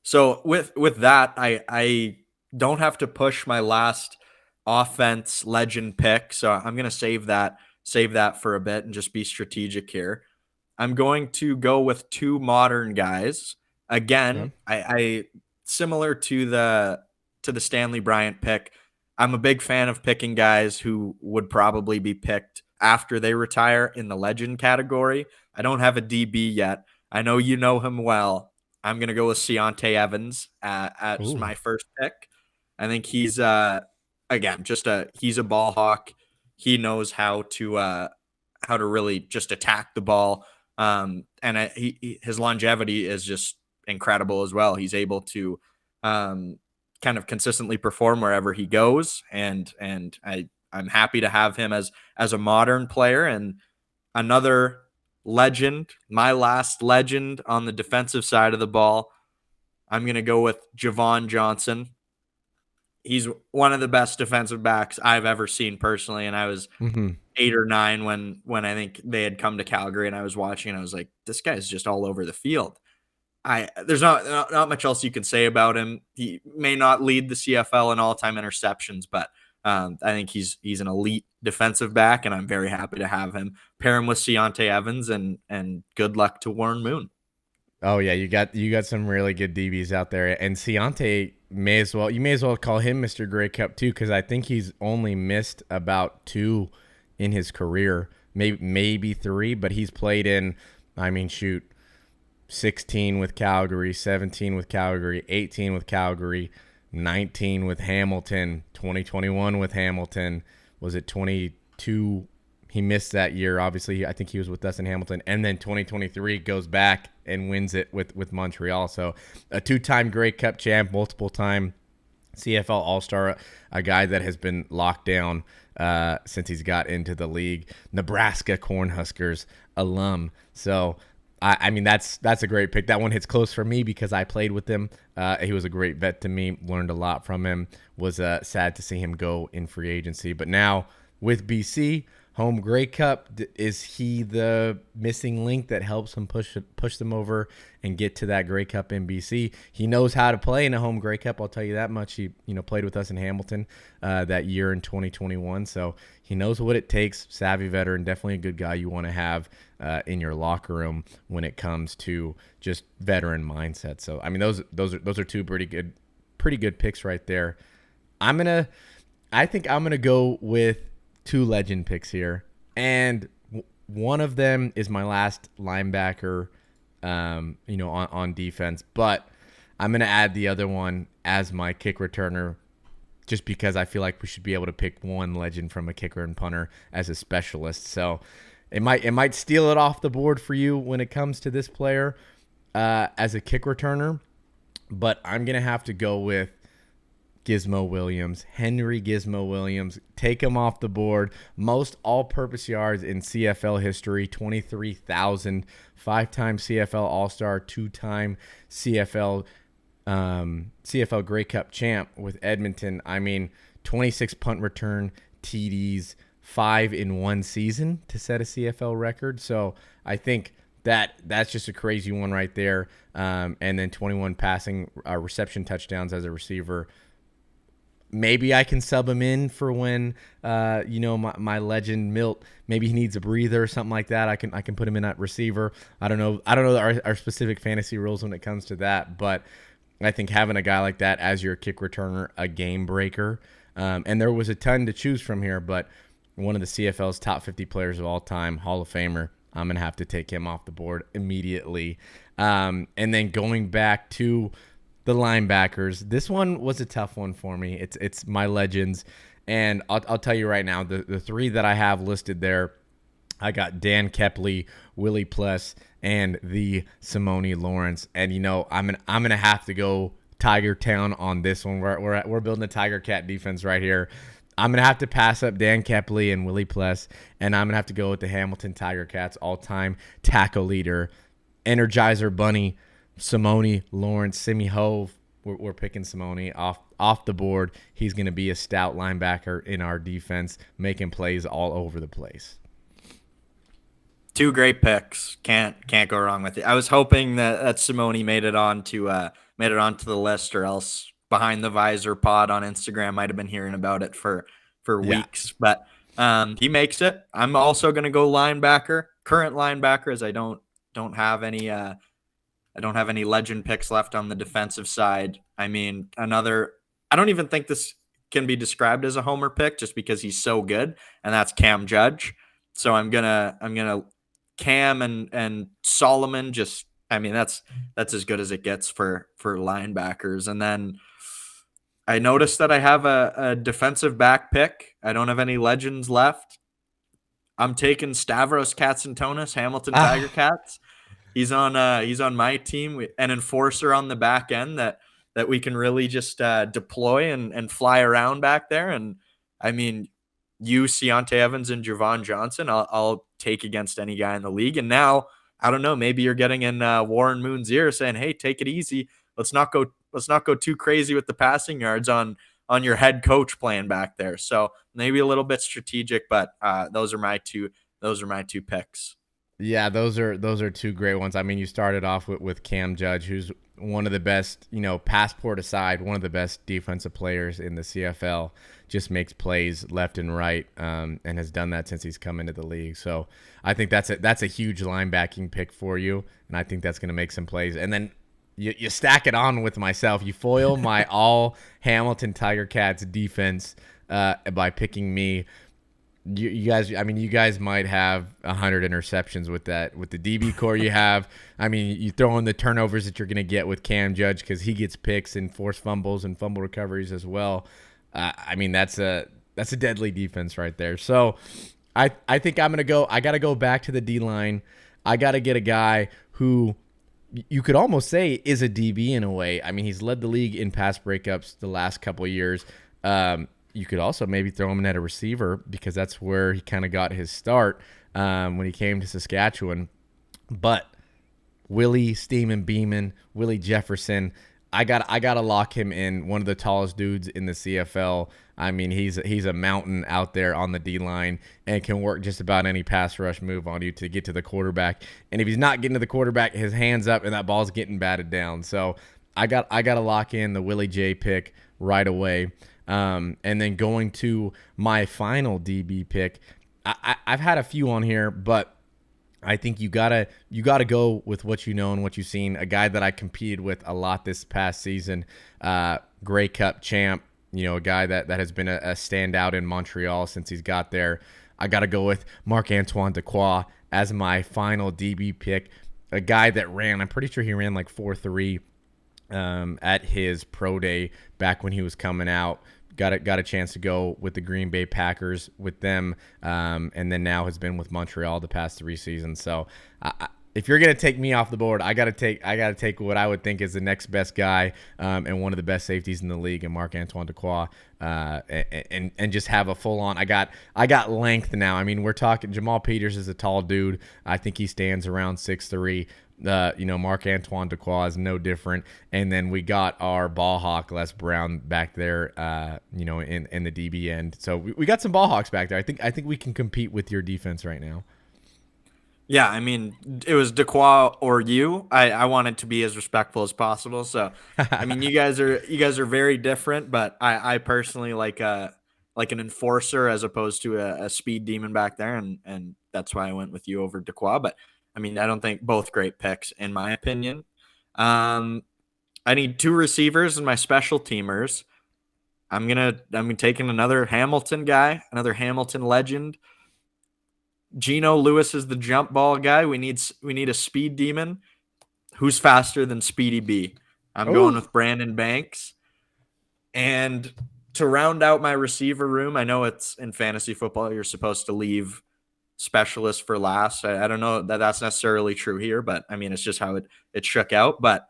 So with that, I don't have to push my last offense legend pick. So I'm going to save that for a bit and just be strategic here. I'm going to go with two modern guys. Again, I similar to the Stanley Bryant pick. I'm a big fan of picking guys who would probably be picked after they retire in the legend category. I don't have a DB yet. I know you know him well. I'm going to go with Keontae Evans as my first pick. I think he's again he's a ball hawk. He knows how to really just attack the ball. And his longevity is just incredible as well. He's able to kind of consistently perform wherever he goes, and I'm happy to have him as a modern player. And another legend, my last legend on the defensive side of the ball, I'm going to go with Javon Johnson. He's one of the best defensive backs I've ever seen personally, and I was 8 or 9 when I think they had come to Calgary, and I was watching, and I was like, this guy's just all over the field. There's not much else you can say about him. He may not lead the CFL in all-time interceptions, but I think he's an elite defensive back, and I'm very happy to have him. Pair him with Keontae Evans, and good luck to Warren Moon. Oh yeah, you got some really good DBs out there, and Keontae you may as well call him Mr. Grey Cup too, because I think he's only missed about 2 in his career, maybe 3, but he's played in, 16 with Calgary, 17 with Calgary, 18 with Calgary, 19 with Hamilton, 2021 with Hamilton. Was it 22? He missed that year. Obviously, I think he was with us in Hamilton. And then 2023 goes back and wins it with Montreal. So a 2-time Grey Cup champ, multiple-time CFL All-Star, a guy that has been locked down since he's got into the league. Nebraska Cornhuskers alum. So I mean, that's a great pick. That one hits close for me because I played with him. He was a great vet to me, learned a lot from him. Was sad to see him go in free agency. But now with BC, home Grey Cup, is he the missing link that helps him push them over and get to that Grey Cup in BC? He knows how to play in a home Grey Cup, I'll tell you that much. He played with us in Hamilton that year in 2021, so he knows what it takes. Savvy veteran, definitely a good guy you want to have in your locker room when it comes to just veteran mindset. So I mean, those are two pretty good picks right there. I think I'm gonna go with 2 legend picks here, and one of them is my last linebacker, on defense, but I'm going to add the other one as my kick returner just because I feel like we should be able to pick one legend from a kicker and punter as a specialist. So it might steal it off the board for you when it comes to this player as a kick returner, but I'm going to have to go with Gizmo Williams, Henry Gizmo Williams. Take him off the board. Most all-purpose yards in CFL history, 23,000. 5-time CFL All-Star, 2-time CFL Grey Cup champ with Edmonton. 26 punt return TDs, 5 in one season to set a CFL record. So I think that's just a crazy one right there. And then 21 passing reception touchdowns as a receiver. Maybe I can sub him in for when, my legend Milt, maybe he needs a breather or something like that. I can put him in at receiver. I don't know our specific fantasy rules when it comes to that, but I think having a guy like that as your kick returner, a game breaker, and there was a ton to choose from here, but one of the CFL's top 50 players of all time, Hall of Famer, I'm going to have to take him off the board immediately. And then going back to the linebackers, this one was a tough one for me. It's my legends, and I'll tell you right now, the three that I have listed there, I got Dan Kepley, Willie Pless, and the Simone Lawrence. And I'm gonna have to go Tiger Town on this one. We're building a Tiger Cat defense right here. I'm gonna have to pass up Dan Kepley and Willie Pless, and I'm gonna have to go with the Hamilton Tiger Cats all-time tackle leader, Energizer Bunny, Simone Lawrence. Simi Hove. We're picking Simone off the board. He's going to be a stout linebacker in our defense, making plays all over the place. Two great picks. Can't go wrong with it. I was hoping that Simone made it onto the list, or else Behind the Visor pod on Instagram might have been hearing about it for weeks. But he makes it. I'm also going to go linebacker, current linebacker, as I don't have any. I don't have any legend picks left on the defensive side. I mean, I don't even think this can be described as a homer pick just because he's so good, and that's Cam Judge. So I'm gonna Cam and Solomon. Just, I mean, that's as good as it gets for linebackers. And then I noticed that I have a defensive back pick. I don't have any legends left. I'm taking Stavros Katsantonis, Hamilton Tiger Cats. He's on my team, an enforcer on the back end that we can really just deploy and fly around back there. And I mean, you, Deontay Evans, and Javon Johnson, I'll take against any guy in the league. And now, I don't know, maybe you're getting in Warren Moon's ear saying, "Hey, take it easy. Let's not go too crazy with the passing yards on your head coach playing back there." So maybe a little bit strategic, but those are my two picks. Yeah, those are two great ones. I mean, you started off with Cam Judge, who's one of the best, passport aside, one of the best defensive players in the CFL. Just makes plays left and right, and has done that since he's come into the league. So I think that's a huge linebacking pick for you, and I think that's going to make some plays. And then you stack it on with myself. You foil my all Hamilton Tiger Cats defense by picking me. You guys might have 100 interceptions with that, with the DB core you have. I mean, you throw in the turnovers that you're going to get with Cam Judge because he gets picks and forced fumbles and fumble recoveries as well. I mean, that's a deadly defense right there. So I think I got to go back to the D-line. I got to get a guy who you could almost say is a DB in a way. I mean, he's led the league in pass breakups the last couple of years. You could also maybe throw him in at a receiver because that's where he kind of got his start when he came to Saskatchewan. But Willie Steeman Beeman, Willie Jefferson, I gotta lock him in. One of the tallest dudes in the CFL. I mean, he's a mountain out there on the D-line and can work just about any pass rush move on you to get to the quarterback. And if he's not getting to the quarterback, his hand's up and that ball's getting batted down. So I gotta lock in the Willie J pick right away. And then going to my final DB pick, I've had a few on here, but I think you gotta go with what you know and what you've seen. A guy that I competed with a lot this past season, Grey Cup champ, a guy that has been a standout in Montreal since he's got there. I gotta go with Marc-Antoine Dequoy as my final DB pick. A guy that I'm pretty sure he ran like 4.3 at his pro day back when he was coming out. Got a chance to go with the Green Bay Packers with them, and then now has been with Montreal the past 3 seasons. So if you're gonna take me off the board, I gotta take what I would think is the next best guy, and one of the best safeties in the league, and Marc-Antoine Dequoy, and just have a full on. I got length now. I mean, we're talking Jamal Peters is a tall dude. I think he stands around 6'3". Marc-Antoine Dequoy is no different. And then we got our ball hawk, Les Brown, back there, in the DB end. So we got some ball hawks back there. I think we can compete with your defense right now. Yeah, I mean, it was Dequoy or you. I wanted to be as respectful as possible. So, I mean, you guys are very different, but I personally like an enforcer as opposed to a speed demon back there, and that's why I went with you over Dequoy. But I mean, I don't think both great picks in my opinion. Um, I need two receivers and my special teamers. I'm taking another Hamilton guy, another Hamilton legend. Geno Lewis is the jump ball guy. We need a speed demon. Who's faster than Speedy B? I'm going Oh, with Brandon Banks. And to round out my receiver room, I know it's in fantasy football, you're supposed to leave specialists for last. I don't know that that's necessarily true here, but I mean, it's just how it shook out. But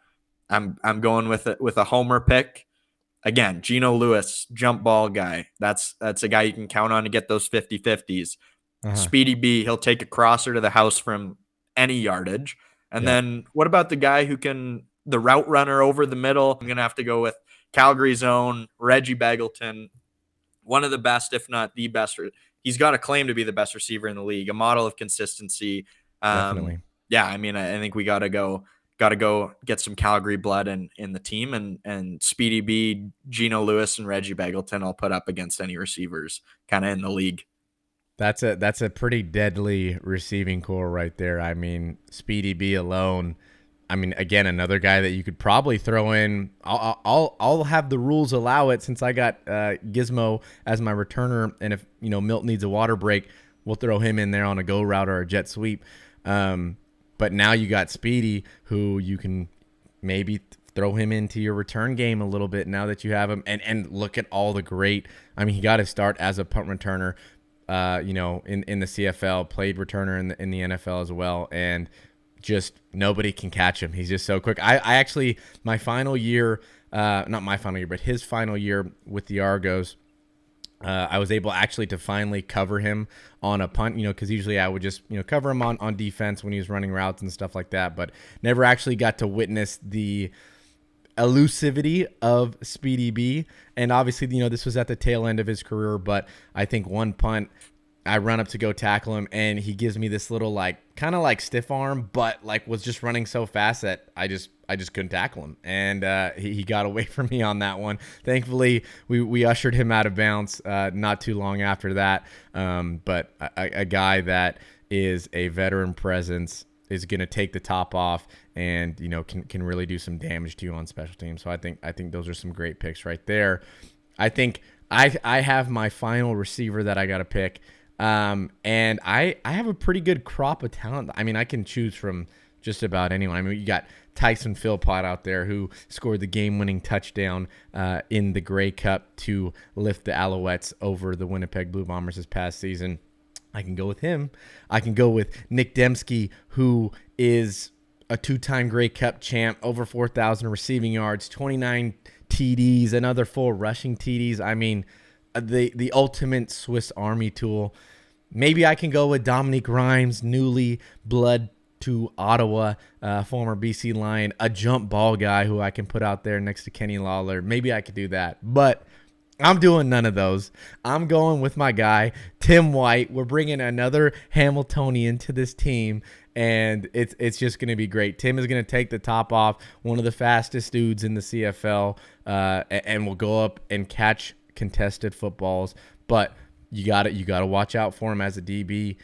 I'm going with a homer pick. Again, Geno Lewis, jump ball guy. That's a guy you can count on to get those 50-50s. uh-huh. Speedy B, he'll take a crosser to the house from any yardage. And Yep. then what about the guy who can the route runner over the middle? I'm gonna have to go with Calgary's own Reggie Begelton, one of the best, if not the best. He's got a claim to be the best receiver in the league, a model of consistency. Um, Definitely. yeah, I mean, I think we gotta go get some Calgary blood in the team, and Speedy B, Geno Lewis, and Reggie Begelton I'll put up against any receivers kind of in the league. That's a pretty deadly receiving core right there. I mean, Speedy B alone. I mean, again, another guy that you could probably throw in. I'll have the rules allow it since I got Gizmo as my returner, and if Milt needs a water break, we'll throw him in there on a go route or a jet sweep. But now you got Speedy, who you can maybe throw him into your return game a little bit now that you have him, and look at all the great. I mean, he got to start as a punt returner. In the CFL, played returner in the NFL as well, and just nobody can catch him. He's just so quick. I actually, my final year, not my final year, but his final year with the Argos, I was able actually to finally cover him on a punt, because usually I would just, cover him on defense when he was running routes and stuff like that, but never actually got to witness the elusivity of Speedy B. And obviously, this was at the tail end of his career, but I think one punt, I run up to go tackle him, and he gives me this little kind of like stiff arm, but was just running so fast that I just couldn't tackle him, and he got away from me on that one. Thankfully, we ushered him out of bounds not too long after that. But a guy that is a veteran presence is going to take the top off and can really do some damage to you on special teams. So I think those are some great picks right there. I think I have my final receiver that I got to pick. And I have a pretty good crop of talent. I mean, I can choose from just about anyone. I mean, you got Tyson Philpott out there who scored the game-winning touchdown in the Grey Cup to lift the Alouettes over the Winnipeg Blue Bombers this past season. I can go with him. I can go with Nick Dembski, who is a two-time Grey Cup champ, over 4,000 receiving yards, 29 TDs, another 4 rushing TDs. I mean, the ultimate Swiss Army tool. Maybe I can go with Dominique Rhymes, newly blood to Ottawa, former BC Lion, a jump ball guy who I can put out there next to Kenny Lawler. Maybe I could do that, but I'm doing none of those. I'm going with my guy, Tim White. We're bringing another Hamiltonian to this team, and it's just going to be great. Tim is going to take the top off, one of the fastest dudes in the CFL, and will go up and catch contested footballs. But you got to watch out for him as a DB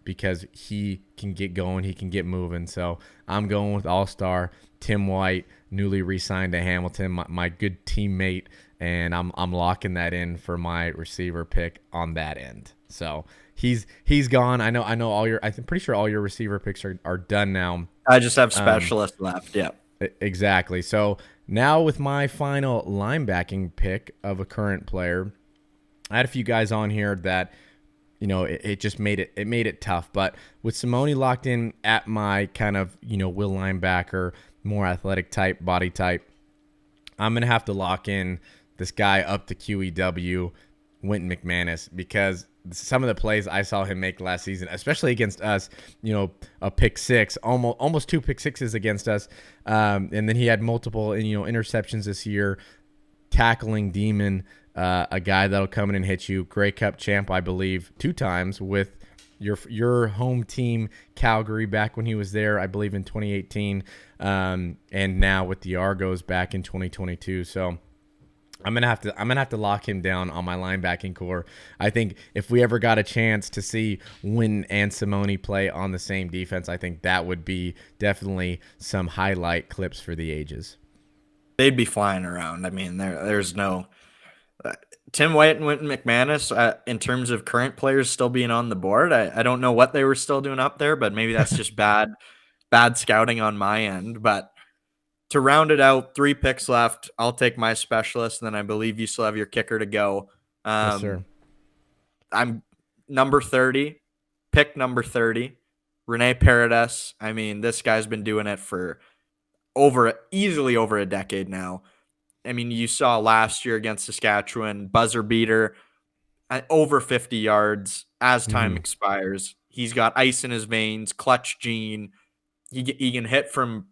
because he can get going, he can get moving. So I'm going with All-Star Tim White, newly re-signed to Hamilton, my good teammate, and I'm locking that in for my receiver pick on that end. So he's gone. I'm pretty sure all your receiver picks are done now. I just have specialists left. Yeah. Exactly. So now with my final linebacking pick of a current player, I had a few guys on here that, it just made it tough. But with Simone locked in at my kind of, will linebacker, more athletic type, body type, I'm going to have to lock in this guy up to QEW, Wynton McManus, because some of the plays I saw him make last season, especially against us, a pick six, almost 2 pick sixes against us. And then he had multiple, interceptions this year, tackling demon, a guy that'll come in and hit you. Grey Cup champ, I believe, 2 times with your home team, Calgary, back when he was there, I believe in 2018, and now with the Argos back in 2022. So I'm gonna have to lock him down on my linebacking core. I think if we ever got a chance to see Wynn and Simone play on the same defense, I think that would be definitely some highlight clips for the ages. They'd be flying around. I mean, there's no Tim White and Wynton McManus, in terms of current players still being on the board. I don't know what they were still doing up there, but maybe that's just bad scouting on my end. But to round it out, 3 picks left. I'll take my specialist, and then I believe you still have your kicker to go. Yes, sir. I'm number 30, pick number 30, Rene Paredes. I mean, this guy's been doing it for easily over a decade now. I mean, you saw last year against Saskatchewan, buzzer beater, over 50 yards as time expires. He's got ice in his veins, clutch gene. He can hit from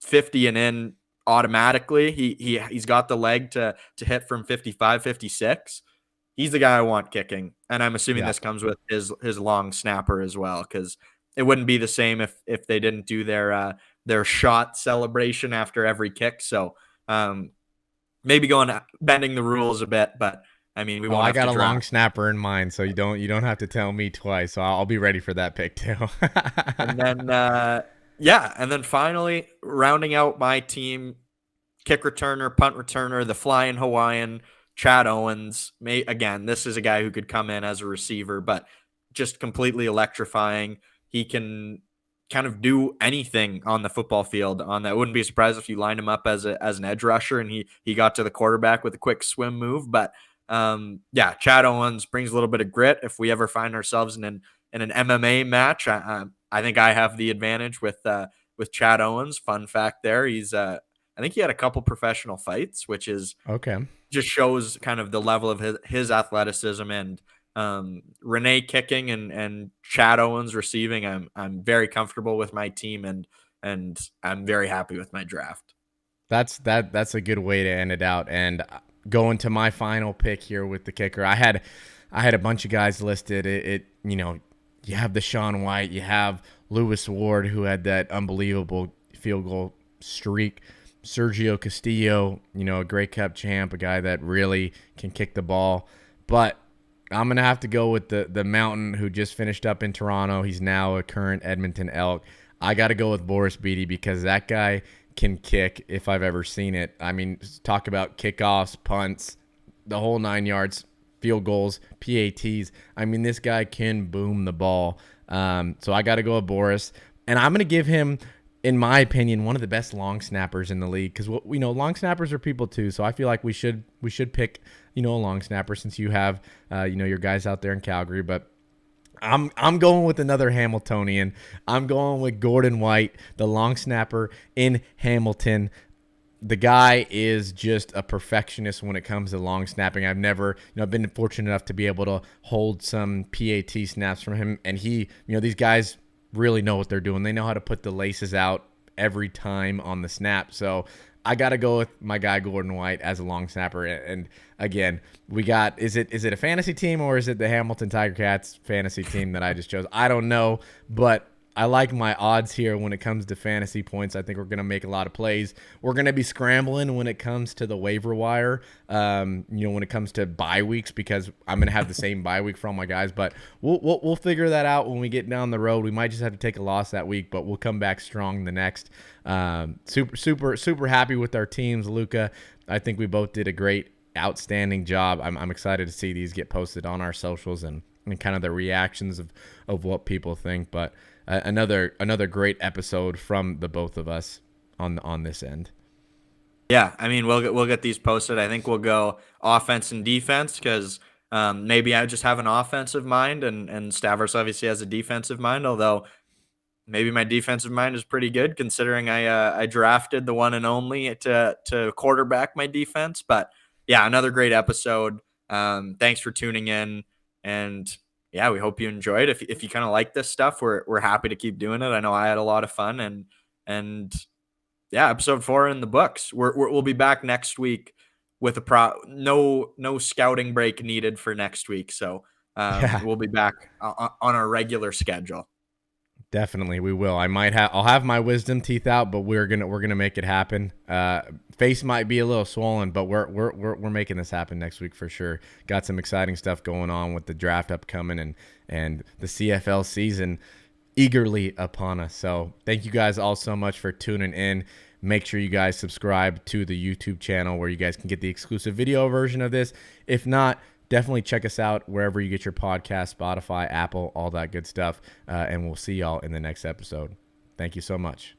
50 and in automatically. He's got the leg to hit from 55, 56. He's the guy I want kicking, and I'm assuming this comes with his long snapper as well, because it wouldn't be the same if they didn't do their shot celebration after every kick. So maybe bending the rules a bit, but I mean, we won't. I got a long snapper in mind, so you don't have to tell me twice. So I'll be ready for that pick too. And then and then finally rounding out my team, kick returner, punt returner, the flying Hawaiian, Chad Owens. Again, this is a guy who could come in as a receiver, but just completely electrifying. He can kind of do anything on the football field. I wouldn't be surprised if you lined him up as an edge rusher and he got to the quarterback with a quick swim move. But Chad Owens brings a little bit of grit. If we ever find ourselves in an MMA match, I think I have the advantage with Chad Owens. Fun fact there, I think he had a couple professional fights, which is okay. Just shows kind of the level of his athleticism, and Rene kicking and Chad Owens receiving. I'm very comfortable with my team, and I'm very happy with my draft. That's a good way to end it out. And going to my final pick here with the kicker, I had a bunch of guys listed. You have the Sean White, you have Lewis Ward, who had that unbelievable field goal streak. Sergio Castillo, a Grey Cup champ, a guy that really can kick the ball. But I'm going to have to go with the Mountain, who just finished up in Toronto. He's now a current Edmonton Elk. I got to go with Boris Beatty, because that guy can kick if I've ever seen it. I mean, talk about kickoffs, punts, the whole 9 yards, field goals, PATs. I mean, this guy can boom the ball. So I got to go with Boris. And I'm going to give him, in my opinion, one of the best long snappers in the league, because long snappers are people too. So I feel like we should pick a long snapper, since you have your guys out there in Calgary. But I'm going with another Hamiltonian. I'm going with Gordon White, the long snapper in Hamilton. The guy is just a perfectionist when it comes to long snapping. I've never, I've been fortunate enough to be able to hold some PAT snaps from him, and these guys really know what they're doing. They know how to put the laces out every time on the snap. So I got to go with my guy Gordon White as a long snapper. And again, we got, is it a fantasy team, or is it the Hamilton Tiger Cats fantasy team that I just chose? I don't know, but I like my odds here when it comes to fantasy points. I think we're going to make a lot of plays. We're going to be scrambling when it comes to the waiver wire, when it comes to bye weeks, because I'm going to have the same bye week for all my guys. But we'll figure that out when we get down the road. We might just have to take a loss that week, but we'll come back strong the next. Super happy with our teams, Luca. I think we both did a great, outstanding job. I'm excited to see these get posted on our socials and kind of the reactions of what people think. But another great episode from the both of us on this end. Yeah, I mean, we'll get these posted. I think we'll go offense and defense, because maybe I just have an offensive mind, and Stavros obviously has a defensive mind, although maybe my defensive mind is pretty good, considering I drafted the one and only to quarterback my defense. But yeah, another great episode. Thanks for tuning in, and yeah, we hope you enjoyed. If you kind of like this stuff, we're happy to keep doing it. I know I had a lot of fun, and yeah, episode 4 in the books. We'll be back next week with no scouting break needed for next week. So We'll be back on our regular schedule. Definitely, we will. I'll have my wisdom teeth out, but we're gonna make it happen. Face might be a little swollen, but we're making this happen next week for sure. Got some exciting stuff going on with the draft upcoming and the CFL season eagerly upon us. So thank you guys all so much for tuning in. Make sure you guys subscribe to the YouTube channel where you guys can get the exclusive video version of this. If not, definitely check us out wherever you get your podcast, Spotify, Apple, all that good stuff. And we'll see y'all in the next episode. Thank you so much.